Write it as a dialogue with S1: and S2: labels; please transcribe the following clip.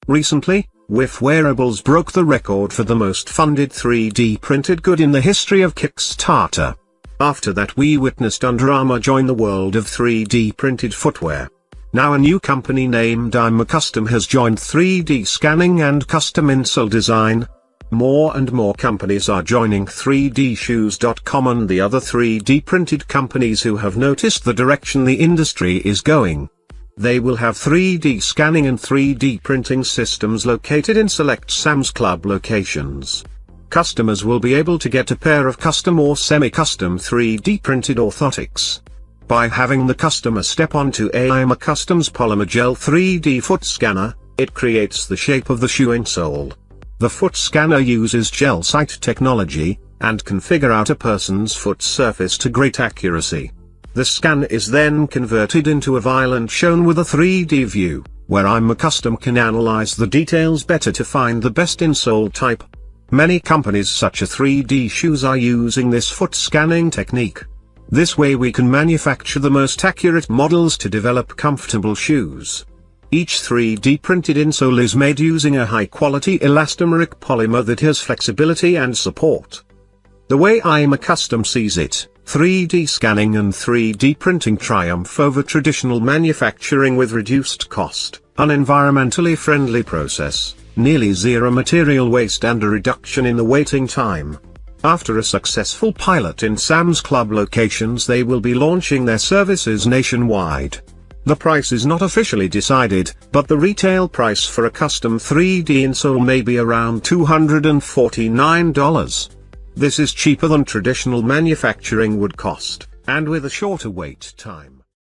S1: Recently, Wiivv Wearables broke the record for the most funded 3D printed good in the history of Kickstarter. After that, we witnessed Under Armour join the world of 3D printed footwear. Now a new company named iMCUSTOM has joined 3D scanning and custom insole design. More and more companies are joining 3dshoes.com and the other 3D printed companies who have noticed the direction the industry is going. They will have 3D scanning and 3D printing systems located in select Sam's Club locations. Customers will be able to get a pair of custom or semi-custom 3D printed orthotics. By having the customer step onto iMCUSTOM's polymer gel 3D foot scanner, it creates the shape of the shoe insole. The foot scanner uses GelSight technology, and can figure out a person's foot surface to great accuracy. The scan is then converted into a file and shown with a 3D view, where iMCUSTOM can analyze the details better to find the best insole type. Many companies such as 3D Shoes are using this foot scanning technique. This way we can manufacture the most accurate models to develop comfortable shoes. Each 3D printed insole is made using a high-quality elastomeric polymer that has flexibility and support. The way iMCUSTOM sees it, 3D scanning and 3D printing triumph over traditional manufacturing with reduced cost, an environmentally friendly process, nearly zero material waste and a reduction in the waiting time. After a successful pilot in Sam's Club locations, they will be launching their services nationwide. The price is not officially decided, but the retail price for a custom 3D insole may be around $249. This is cheaper than traditional manufacturing would cost, and with a shorter wait time.